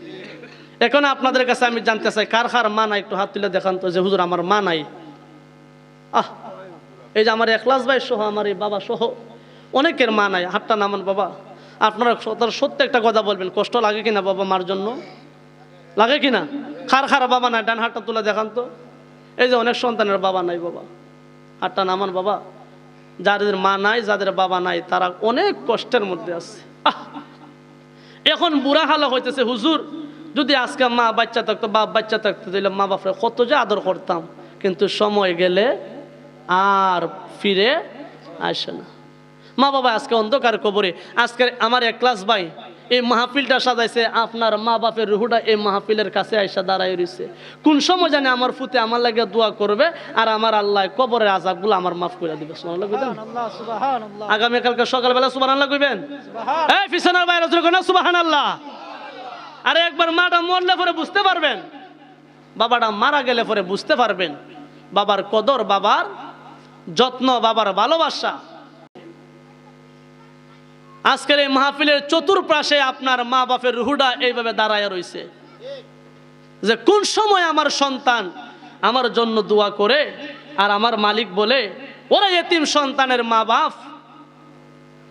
এখন আপনাদের কাছে আমি জানতে চাই কার কার মা নাই, একটু হাত তুলে দেখান তো যে হুজুর আমার মা নাই। এই যে আমার এখলাস ভাই সহ আমার এই বাবা সহ অনেকের মা নাই, হাতটা নামান বাবা। আপনারা সত্য একটা কথা বলবেন, কষ্ট লাগে কিনা বাবা মার জন্য? লাগে কিনা? কার কার বাবা নাই ডান হাতটা তুলে দেখান তো। এই যে অনেক সন্তানের বাবা নাই বাবা, হাতটা নামান বাবা। যাদের মা নাই, যাদের বাবা নাই, তারা অনেক কষ্টের মধ্যে আছে। এখন বুড়া হালা হইতেছে, হুজুর যদি আজকে মা বাচ্চা থাকতো, বাপ বাচ্চা থাকতো, তাহলে মা বাপরে কত যে আদর করতাম, কিন্তু সময় গেলে আর ফিরে আসে না। মা বাবা আজকে অন্ধকার কবরে। আজকে আমার এক ক্লাস ভাই এই মাহফিলটা সাজাইছে, আপনার মা বাপের রুহুটা এই মাহফিলের কাছে আইসা দাঁড়ায় রইছে। কোন সময় জানে আমার ফুতে আমার লাগে দোয়া করবে আর আমার আল্লাহ কবরের আযাবগুলো আমার মাফ করে দিবে। সুবহানাল্লাহ কইবেন? সুবহানাল্লাহ, সুবহানাল্লাহ, আগামী কালকে সকালবেলা সুবহানাল্লাহ কইবেন? এই পিছনের বাইরে জোরে কইনা সুবহানাল্লাহ। আরে একবার মাটা মরলে পরে বুঝতে পারবেন, বাবাটা মারা গেলে পরে বুঝতে পারবেন বাবার কদর, বাবার যত্ন, বাবার ভালোবাসা। আজকের এই মাহফিলের চতুর্পাশে আপনার মা বাপের রুহুটা এইভাবে দাঁড়ায় রইছে যে কোন সময় আমার সন্তান আমার জন্য দোয়া করে। আর আমার মালিক বলে, ওরা এতিম সন্তানের মা বাপ,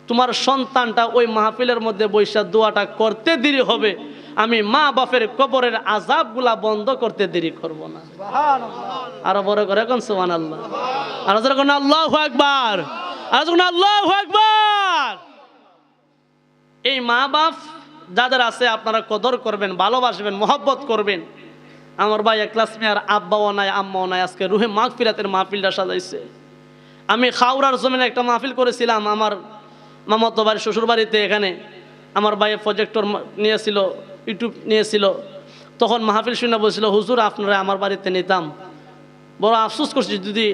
তোমার সন্তানটা ওই মাহফিলের মধ্যে বৈশা দোয়াটা করতে দেরি হবে, আমি মা বাপের কবরের আযাবগুলা বন্ধ করতে দেরি করব না। সুবহানাল্লাহ। আরো বড় করে এখন সুবহানাল্লাহ, আর যখন আল্লাহু আকবার, আর যখন আল্লাহু আকবার। এই মা বাপ যাদের আছে আপনারা কদর করবেন, ভালোবাসবেন, মহব্বত করবেন। আমার ভাই একলাস মিয়ার আব্বাও নাই, আম্মাও নাই, আজকে রুহে মাগফিরাতের মাহফিলটা সাজাইছে। আমি খাউরার জমিনে একটা মাহফিল করেছিলাম আমার মামাতো বাড়ির শ্বশুর বাড়িতে। এখানে আমার ভাই প্রজেক্টর নিয়েছিল, ইউটিউব নিয়েছিল। তখন মাহফিল শুনে বলছিল, হুজুর আপনারা আমার বাড়িতে নিতাম। বড় আফসোস করছি, যদি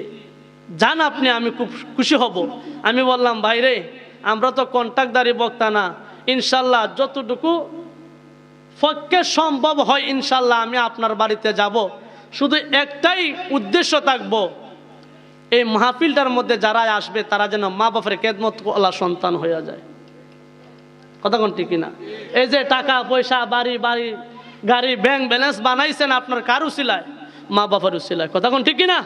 যান আপনি আমি খুব খুশি হব। আমি বললাম, ভাই রে, আমরা তো কন্ট্রাক্টদারি বক্তা না, ইনশাল্লাহ যতটুকু পক্ষে সম্ভব হয় ইনশাল্লাহ আমি আপনার বাড়িতে যাব। শুধু একটাই উদ্দেশ্য থাকবো, এই মাহফিলটার মধ্যে যারা আসবে তারা যেন মা বাপের খেদমত ওয়ালা সন্তান হয়ে যায়। কথা কোন ঠিক না? এই যে টাকা পয়সা, বাড়ি বাড়ি গাড়ি, ব্যাংক ব্যালেন্স বানাইছেন আপনার কার উসিলায়? মা বাবার উসিলায়। কথা কোন ঠিক না?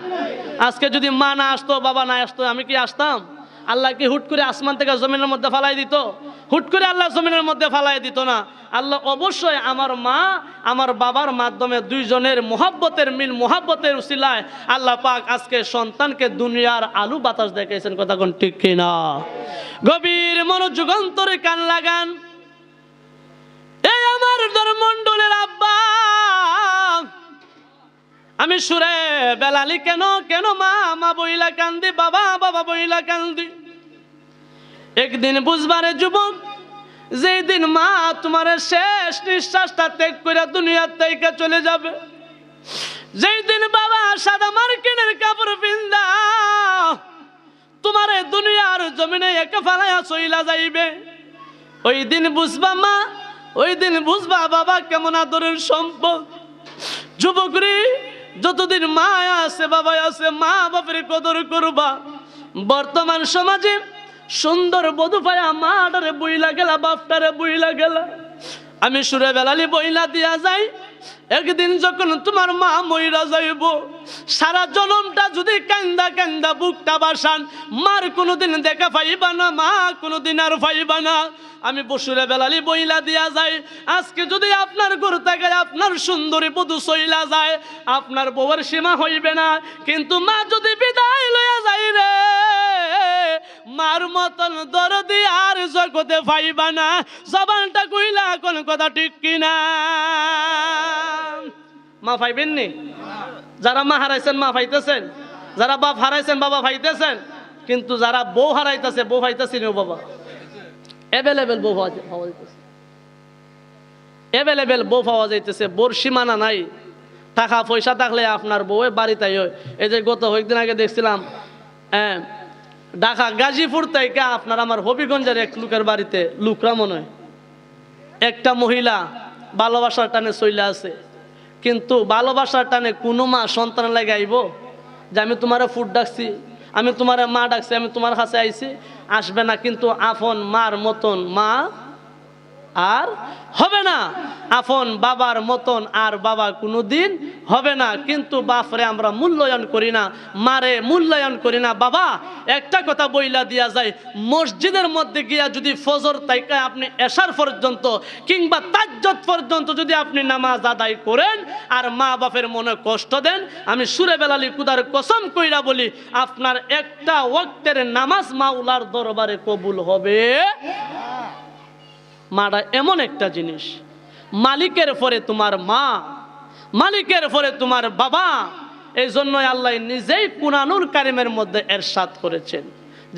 আজকে যদি মা না আসতো, বাবা না আসতো, আমি কি আসতাম? আল্লাহ কি হুট করে আসমান থেকে জমিনের মধ্যে ফালাই দিত? হুট করে আল্লাহ জমিনের মধ্যে ফালাই দিত না। আল্লাহ অবশ্যই আমার মা আমার বাবার মাধ্যমে দুইজনের মোহাব্বতের মিল, মোহাব্বতের উসিলায় আল্লাহ পাক আজকে সন্তানকে দুনিয়ার আলু বাতাস দেখাইছেন। কথা কোন ঠিক কিনা? গভীর মনোযোগ অন্তরে কান লাগান। এই আমার ধর্মমণ্ডলের আব্বা, আমি সুরে বেলালি কেন কেন মা মা বইলা কান্দি, বাবা বাবা বইলা কান্দি। একদিন বুঝবারে যুবক, যেই দিন মা তোমার শেষ নিঃশ্বাসটা ত্যাগ করে দুনিয়ার থেকে চলে যাবে, যেই দিন বাবা সাদা মার্কিনের কাপড় পিন্দা তোমার দুনিয়ার জমিনে একে ফেলাইয়া চইলা যাইবে, ওই দিন বুঝবা মা, ওই দিন বুঝবা বাবা কেমন আদরের সম্পদ। যুবকরি, যতদিন মা আছে বাবা আছে, মা বাপের কদর করবা। বর্তমান সমাজে সুন্দর বধূ পায়া মাটারে বইলা গেলা, বাপটারে বইলা গেলা। আমি সুরে বেলালি বইলা দিয়া যাই, একদিন যখন তোমার মা মইরা যাইব, সারা জনমটা যদি কান্দা কান্দা বুকটা বাসান, মার কোনোদিন দেখা পাইবা না, মা কোনোদিন আর পাইবা না। আমি বসুরে বেলালি বইলা দিয়া যাই, আজকে যদি আপনার ঘর থেকে আপনার সুন্দরী বধূ চইলা যায়, আপনার বউয়ের সীমা হইবে না, কিন্তু মা যদি বিদায় লইয়া যায় রে, মার মতন দরদি আর জগতে পাইবা না। জবানটা কইলা কোন কথা ঠিক কিনা? মা পাইবেননি? যারা মা হারাইছেন মা পাইতেছেন, যারা বাপ হারাইছেন বাবা পাইতেছেন, কিন্তু যারা বউ হারাইতেছে বউ পাইতেছেন বাবা। অ্যাভেলেবেল বউ পাওয়া যাইতেছে, অ্যাভেলেবেল বউ পাওয়া যাইতেছে, বোর সীমানা নাই। টাকা পয়সা থাকলে আপনার বউয়ে বাড়িতে হয়। এই যে গত কয়েকদিন আগে দেখছিলাম ঢাকা গাজীপুর থেকে আপনার আমার হবিগঞ্জের এক লোকের বাড়িতে, লোকরা মনে হয় একটা মহিলা ভালোবাসার টানে চইলা আছে, কিন্তু ভালোবাসার টানে কোনো মা সন্তান লাগে আইব যে আমি তোমারে ফুড ডাকছি, আমি তোমারে মা ডাকছি, আমি তোমার কাছে আইছি, আসবে না। কিন্তু আপন মার মতন মা আর হবে না, আপন বাবার মতন আর বাবা কোনোদিন হবে না। কিন্তু বাপরে আমরা মূল্যায়ন করি না, মারে মূল্যায়ন করি না। বাবা একটা কথা বইলা দিয়া যায়, মসজিদের মধ্যে গিয়া যদি ফজর থেকে আপনি এশার পর্যন্ত কিংবা তাজ্জুদ পর্যন্ত যদি আপনি নামাজ আদায় করেন আর মা বাপের মনে কষ্ট দেন, আমি সুরে বেলালি কুদার কসম কইরা বলি, আপনার একটা ওয়াক্তের নামাজ মাওলার দরবারে কবুল হবে। মাটা এমন একটা জিনিস, মালিকের পরে তোমার মা, মালিকের পরে তোমার বাবা। এই জন্য আল্লাহ নিজেই কুরআনুল কারীমের মধ্যে ইরশাদ করেছেন,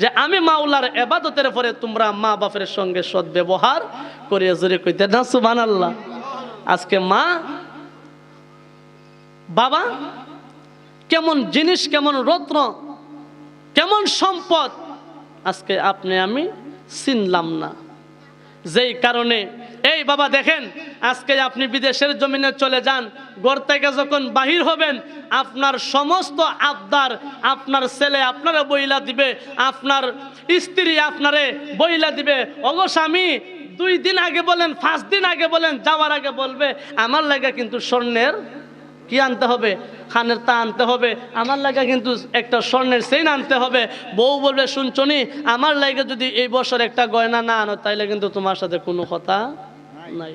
যে আমি মাওলার ইবাদতের পরে তোমরা মা বাপের সঙ্গে সদ্ব্যবহার করিয়া জোরে কইতে না সুবহানাল্লাহ। আজকে মা বাবা কেমন জিনিস, কেমন রত্ন, কেমন সম্পদ আজকে আপনি আমি চিনলাম না। যেই কারণে এই বাবা দেখেন, আজকে আপনি বিদেশের জমিনে চলে যান, ঘর থেকে যখন বাহির হবেন আপনার সমস্ত আবদার আপনার ছেলে আপনারে বইলা দিবে, আপনার স্ত্রী আপনারে বইলা দিবে। ওগো স্বামী, 2 দিন আগে বলেন, 5 দিন আগে বলেন, যাওয়ার আগে বলবে আমার লাগে কিন্তু স্বর্ণের কি আনতে হবে, খানের তা আনতে হবে, আমার লাগে কিন্তু একটা স্বর্ণের চেইন আনতে হবে। বউ বলবে শুনছনি, আমার লাগে যদি এই বছর একটা গয়না না আনো তাইলে কিন্তু তোমার সাথে কোনো কথা নাই।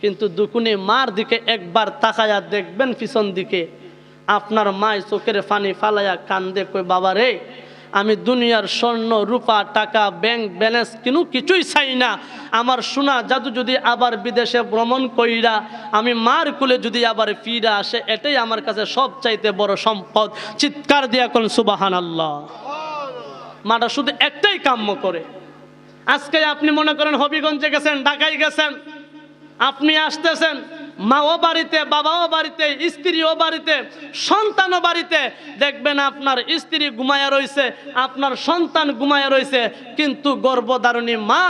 কিন্তু দুকুনি মার দিকে একবার তাকায়া দেখবেন পিছন দিকে, আপনার মায় চোখের পানি ফালাইয়া কান্দে কই বাবা রে, আমি দুনিয়ার স্বর্ণ রূপা টাকা ব্যাংক ব্যালেন্স কিছুই চাই না, আমার সোনা জাদু যদি আবার বিদেশে ভ্রমণ কইরা আমি মার কুলে যদি আবার ফিরা আসে, এটাই আমার কাছে সবচাইতে বড় সম্পদ। চিৎকার দিয়া কোন সুবহানাল্লাহ। মাটা শুধু একটাই কাম্য করে। আজকে আপনি মনে করেন হবিগঞ্জে গেছেন, ঢাকায় গেছেন, আপনি আসতেছেন, মাও বাড়িতে, বাবাও বাড়িতে, স্ত্রীও বাড়িতে, সন্তানও বাড়িতে, দেখবেন আপনার স্ত্রী ঘুমায়া রয়েছে, আপনার সন্তান ঘুমায়া রয়েছে, কিন্তু গর্ভধারণী মা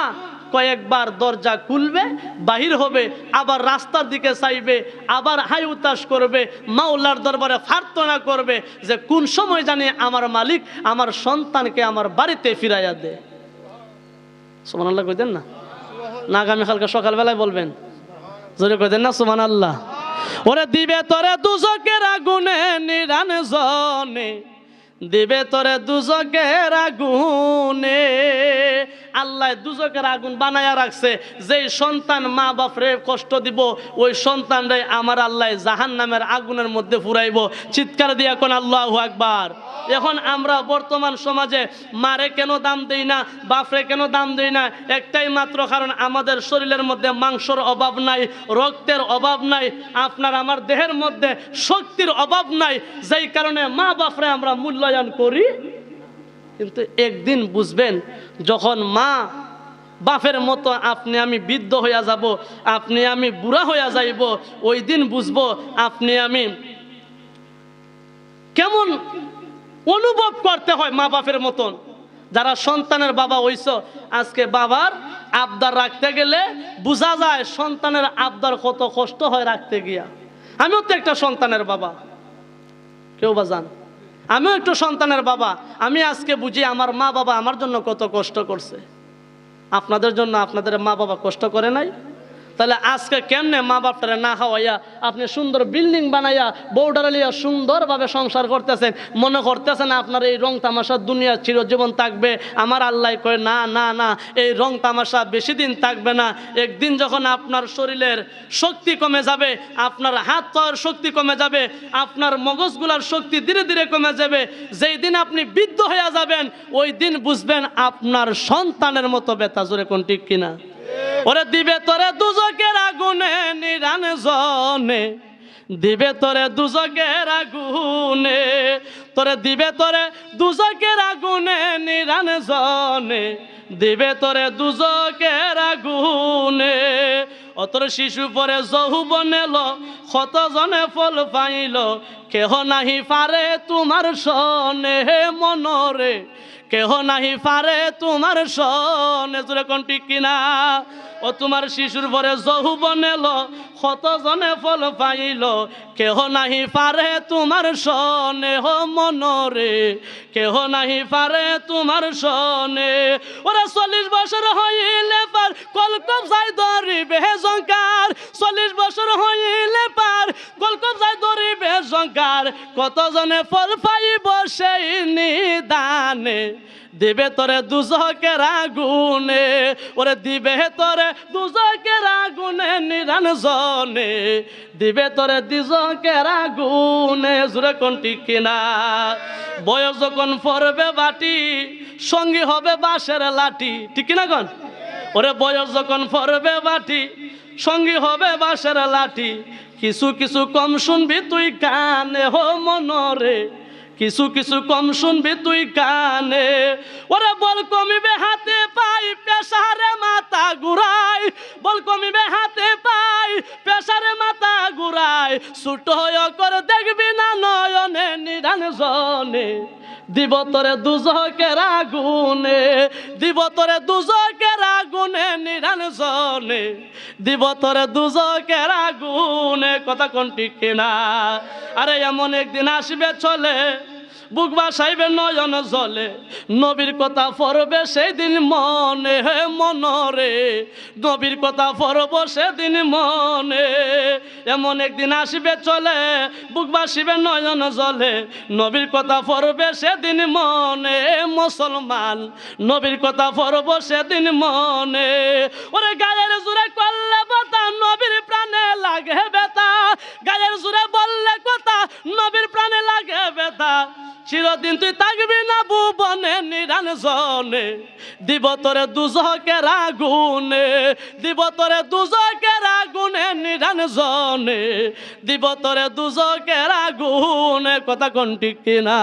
কয়েকবার দরজা খুলবে, বাহির হবে, আবার রাস্তার দিকে চাইবে, আবার হাই উতাস করবে, মাওলার দরবারে প্রার্থনা করবে যে কোন সময় জানি আমার মালিক আমার সন্তানকে আমার বাড়িতে ফিরাইয়া দে। সুবহানাল্লাহ কইতেন না? না আগামীকালকে সকালবেলায় বলবেন, জোরে কইতেন না সুবহানাল্লাহ। ওরে দিবে তোরে দুজকের আগুনে নিরঞ্জনে, দিবে তোরে দুজকের আগুনে। আল্লাহ দুজকের আগুন বানায়া রাখছে, যেই সন্তান মা বাপরে কষ্ট দিব ওই সন্তানরে আমার আল্লাহ জাহান্নামের আগুনের মধ্যে ফুরাইব। চিৎকার দিয়া কোন আল্লাহু আকবার। এখন আমরা বর্তমান সমাজে মারে কেন দাম দেই না, বাপরে কেন দাম দেই না? একটাই মাত্র কারণ, আমাদের শরীরের মধ্যে মাংসর অভাব নাই, রক্তের অভাব নাই, আপনার আমার দেহের মধ্যে শক্তির অভাব নাই, যেই কারণে মা বাপরে আমরা মূল্যায়ন করি। কিন্তু একদিন বুঝবেন, যখন মা বাপের মতো আপনি আমি বৃদ্ধ হইয়া যাব, আপনি আমি বুড়া হইয়া যাইব, ওই দিন বুঝবো আপনি আমি কেমন অনুভব করতে হয় মা বাপের মতন। যারা সন্তানের বাবা হইছ, আজকে বাবার আবদার রাখতে গেলে বোঝা যায় সন্তানের আবদার কত কষ্ট হয় রাখতে গিয়া। আমিও তো একটা সন্তানের বাবা, কেউ বা জান, আমিও একটু সন্তানের বাবা। আমি আজকে বুঝি আমার মা বাবা আমার জন্য কত কষ্ট করছে। আপনাদের জন্য আপনাদের মা বাবা কষ্ট করে নাই? তাহলে আজকে কেমনে মা বাপটারে না খাওয়াইয়া আপনি সুন্দর বিল্ডিং বানাইয়া বউডারে লিয়া সুন্দরভাবে সংসার করতেছেন, মনে করতেছেন আপনার এই রং তামাশা দুনিয়া চিরজীবন থাকবে। আমার আল্লাহ কয় না না না, এই রং তামাশা বেশি দিন থাকবে না। একদিন যখন আপনার শরীরের শক্তি কমে যাবে, আপনার হাত পাওয়ার শক্তি কমে যাবে, আপনার মগজগুলার শক্তি ধীরে ধীরে কমে যাবে, যেই দিন আপনি বৃদ্ধ হয়ে যাবেন ওই দিন বুঝবেন আপনার সন্তানের মতো ব্যথা। জোরে কোন ঠিক কিনা? ওরে দিবে তোরে দুজকের আগুনে নিরঞ্জনে, দিবে তোরে দুজকের আগুনে, তোরে দিবে তোরে দুজকের আগুনে নিরঞ্জনে, দিবে তোরে দুজকের আগুনে। অতর শিশু পরে যৌবন এলো, কত জনে ফল পাইল, কেহ নাহি পারে তোমার সনে মনরে, কেহ নাহি পারে তোমার সনে। জোরে কোন ঠিক কিনা? ও তোমার শিশুর পরে যৌবন এলো, কত জনে ফল পাইল, কেহ নাহি পারে তোমার সনে হো মনরে, কেহ নাহি পারে তোমার সনে। ওরা 40 বছর হইলে পার কলকব যাই ধরিবে জঙ্কার, 40 বছর হইলে পার কলকব যাই ধরিবে জঙ্কার, কত জনে ফল পাইব সেই নিদানে, দিবে তোরে দুজকের আগুনে। ওরে দিবে তোরে দুজকের আগুনে নিরঞ্জনে, দিবে তোরে দুজকের আগুনে। জোরে কোন ঠিক কিনা? বয়স যখন পড়বে বাটি, সঙ্গী হবে বাঁশের লাঠি। ঠিক কিনা কোন? ওরে বয়স যখন পড়বে বাটি, সঙ্গী হবে বাঁশের লাঠি। কিছু কিছু কম শুনবি তুই কানে হো মনরে, কিছু কিছু কম শুনবি তুই কানে। ওরে বল কমিবে হাতে পাই পেশারে মাথা ঘুরাই, বল কমিবে হাতে পাই পেশারে মাথা ঘুরাই, ছোট হয়ে কর দেখবি না নয়নে নিরান জনে, দিব তোরে দুজকের আগুনে, দিব তোরে দুজকের আগুনে নিরান জনে, দিব তোরে দুজকের আগুনে। কথা কোন ঠিক কিনা? আরে এমন একদিন আসবে চলে বুক বাসাইবে নয়ন জলে, নবীর কথা পড়বে সেদিন মনে মনরে, নবীর কথা পড়ব সেদিন মনে। এমন একদিন আসবে চলে বুক বাসিবে নয়ন জলে, নবীর কথা পড়বে সেদিন মনে মুসলমান, নবীর কথা পড়ব সেদিন মনে। ওরে গায়ের জোরে করলে কথা নবীর প্রাণে লাগে বেতা, গায়ের জোরে বললে কথা নবীর প্রাণে লাগে বেতা, চিরদিন তুই থাকবি না ভুবনে নিরান জনে, দিব তোরে দুজকের আগুনে, দিব তোরে দুজকের আগুনে নিরান জনে, দিব তোরে দুজকের আগুনে। কথা কোন ঠিক কিনা?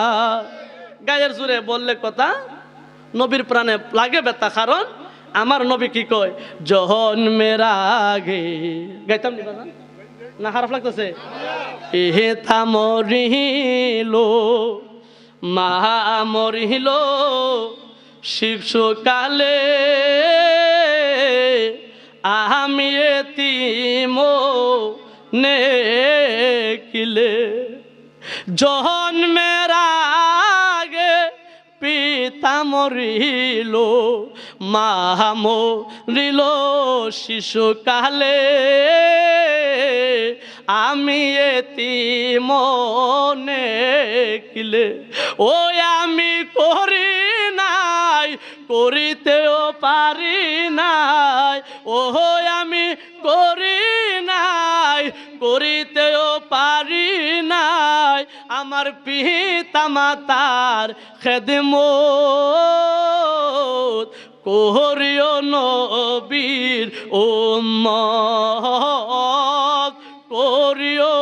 গায়ের জোরে বললে কথা নবীর প্রাণে লাগে বেতা, কারণ আমার নবী কি কয়, জহন্মের আগে গাইতাম নি বাবা না, খারাপ লাগতেছে, এহে থামরিল মা মরিল শিশুকালে, আমি এতিম নে কিলে, জন্মের আগে পিতা মরিল মা মরিল শিশুকালে, আমি এতিম নে কিলে, ওই আমি করি নাই করিতেও পারি নাই, ও আমি করি নাই করিতেও পারি নাই, আমার পিতা মাতার খেদমত করিও নবীর উম্মত, করিও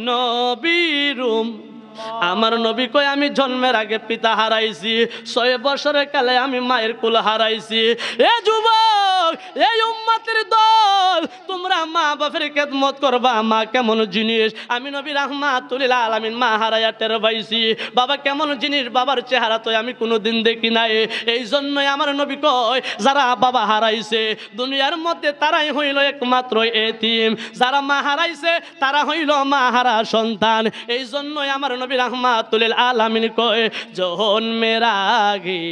নবীর আমার নবী কয় আমি জন্মের আগে পিতা হারাইছি, 6 বছরের কালে আমি মায়ের কোল হারাইছি। এ যুবক, এই উম্মতের দল, তোমরা মা বাপের খেদমত করবা। মা কেমন জিনিস আমি নবী রাহমাতুল আলামিন মা হারাইয়া টের পাইছি। বাবা কেমন জিনিস বাবার চেহারা তো আমি কোনোদিন দেখি নাই। এই জন্যই আমার নবী কয় যারা বাবা হারাইছে দুনিয়ার মধ্যে তারাই হইল একমাত্র এতিম, যারা মা হারাইছে তারা হইল মা হারা সন্তান। এই জন্যই আমার নবী রাহমাতুল আলামিন কয় জন্মের আগে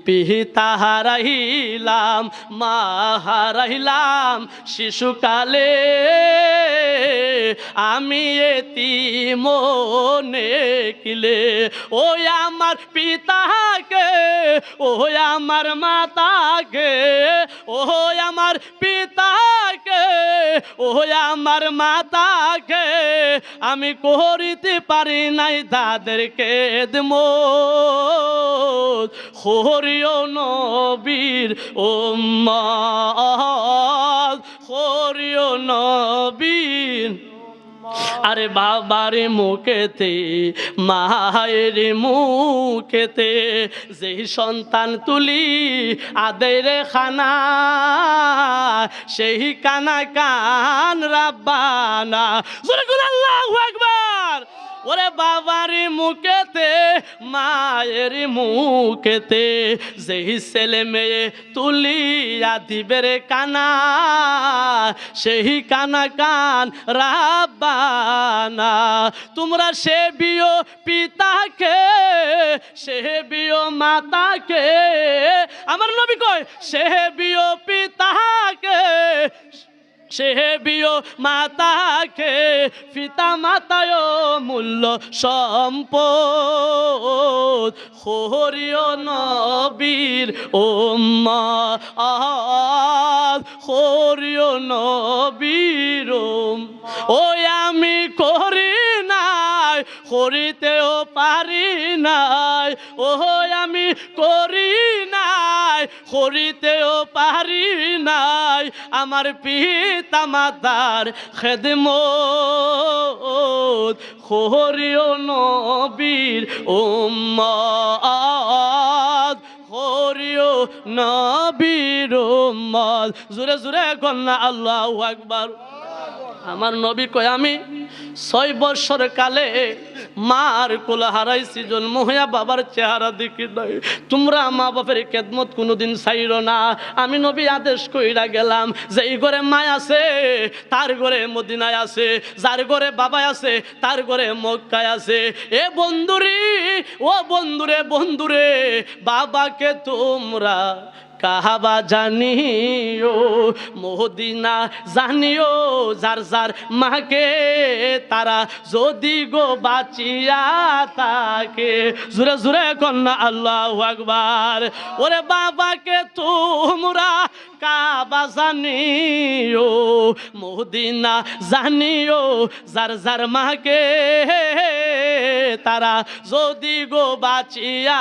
পিতা হারাইলাম মা হারাইলাম শিশুকালে, আমি এতিম নে কিলে, ওই আমার পিতাকে ওই আমার মাতাকে, ওই আমার পিতাকে ওই আমার মাতাকে আমি করিতে পারি নাই তাদেরকে খেদমত, করিও নবীর উম্মত, করিও নবীর। আরে বাবার মুখেতে মায়ের মুখেতে যেই সন্তান তুলি আদের খানা, সেই কানা কান রাব্বানা। আল্লাহু আকবার। ওরে বাবার মুখেতে মায়ের মুখেতে যেই ছেলে মেয়ে তুলিয়া দিবে রে কানা, সেই কানা কান রাব্বানা। তোমরা সেবিও পিতাকে সেবিও মাতাকে, আমার নবী কয় সেবিও পিতাকে সেবিও মাতাকে, পিতা মাতায় মূল্য সম্পদ, হরিও নবীর উম্মত, হরিও নবীর। ওই আমি করি নাই করিতেও পারি নাই, ও আমি করি নাই করিতেও পারি নাই, আমার পিতা মাতার খেদমত করিও নবীর উম্মত, করিও নবীর উম্মত। জোরে জোরে কন্যা আল্লাহু আকবার। আমার নবী কয় আমি 6 বছর কালে মার কোল হারাইছি, জন্ম হইয়া বাবার চেহারা দেখি নাই। তোমরা মা বাপের খেদমত কোনোদিন ছাইরো না। আমি নবী আদেশ কইরা গেলাম যে এই ঘরে মা আছে তার ঘরে মদিনায় আছে, যার ঘরে বাবা আছে তার ঘরে মক্কায় আছে। এ বন্ধুরি, ও বন্ধুরে বন্ধুরে, বাবাকে তোমরা কাহাবা জানিও, মদিনা জানিও, যার যার মাকে তারা যদি গো বাঁচিয়া থাকে। জুরে জুরে কন্যা আল্লাহু আকবার। ওরে বাবাকে তোমরা কাবা জানিও, মদিনা জানিও, যার যার মাকে তারা যদি গো বাঁচিয়া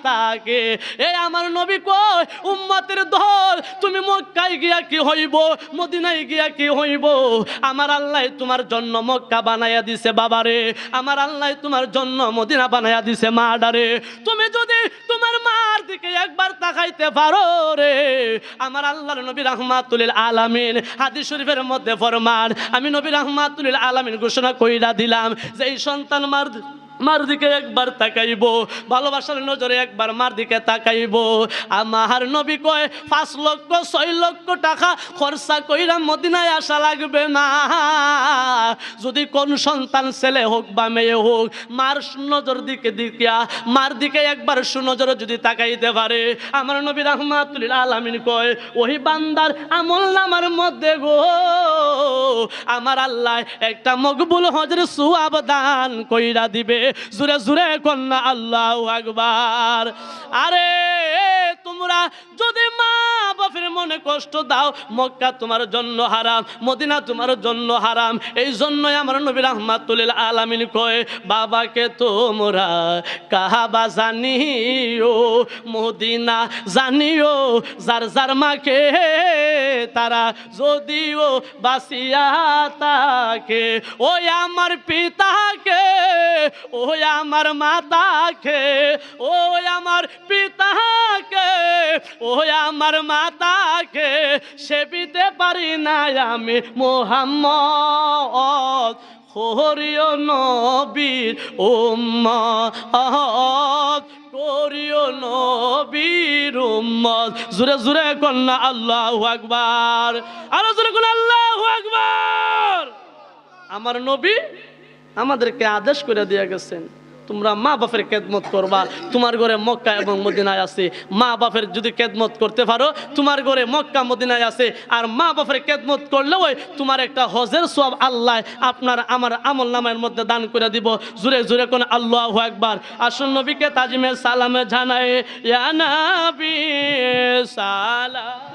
থাকে। এই আমার নবী কয় উম্মতের দল, তুমি মক্কায় গিয়া কি হইব, মদিনায় গিয়া কি হইব? আমার আল্লাহ তোমার জন্য মক্কা বানাইয়া দিছে বাবারে, আমার আল্লাহ তোমার জন্য মদিনা বানাইয়া দিছে মাডারে। তুমি যদি তোমার মার দিকে একবার তাকাইতে পারো রে, আমার আল্লাহর নবী রাহমাতুল লিল আলামিন হাদিস শরীফের মধ্যে ফরমান, আমি নবী রাহমাতুল লিল আলামিন ঘোষণা কইরা দিলাম যে এই সন্তান মার দিকে একবার তাকাইব, ভালোবাসার নজরে একবার মার দিকে তাকাইব। আমার নবী কয় 5 লক্ষ 6 লক্ষ টাকা খরচা কইরা মদিনায় আসা লাগবে না। যদি কোন সন্তান ছেলে হোক বা মেয়ে হোক, মার নজর দিকে দিকিয়া মার দিকে একবার সুনজরে যদি তাকাইতে পারে, আমার নবী রাহমাতুল লিল আলামিন কয় ওই বান্দার আমলনামার মধ্যে গো আমার আল্লাহ একটা মকবুল হজের সওয়াব দান কইরা দিবে। জুরে জুরে কন্যা আল্লাহু আকবার। আরে তোমরা যদি মা বাপের মনে কষ্ট দাও, মক্কা তোমার জন্য হারাম, মদিনা তোমার জন্য হারাম। এই জন্যই আমার নবী রাহমাতুল লিল আলামিন কয় বাবাকে তোমরা কাবা জানিও, মদিনা জানিও, যার যার মাকে তারা যদিও বাঁচিয়া থাকে। ওই আমার পিতাকে, ওই আমার মাতাকে, ওই আমার পিতাকে, ওই আমার মাতাকে সেবিতে পারি না আমি মুহাম্মদ, করিও নবীর উম্মত, করিও নবীর উম্মত। জোরে জোরে কন্যা আল্লাহু আকবার, আরো জোরে কন্যা আল্লাহু আকবার। আমার নবী আমাদেরকে আদেশ করে দিয়ে গেছেন তোমরা মা বাপের খেদমত করবা। তোমার ঘরে মক্কা এবং মদিনায় আছে, মা বাপের যদি খেদমত করতে পারো, তোমার ঘরে মক্কা মদিনায় আছে। আর মা বাপের খেদমত করলে ওই তোমার একটা হজের সওয়াব আল্লাহ আপনার আমার আমল নামের মধ্যে দান করে দিব। জোরে জোরে কোন আল্লাহু আকবার। আসুন নবীকে তাজিমে সালামে জানায়, ইয়া নবী সালাম।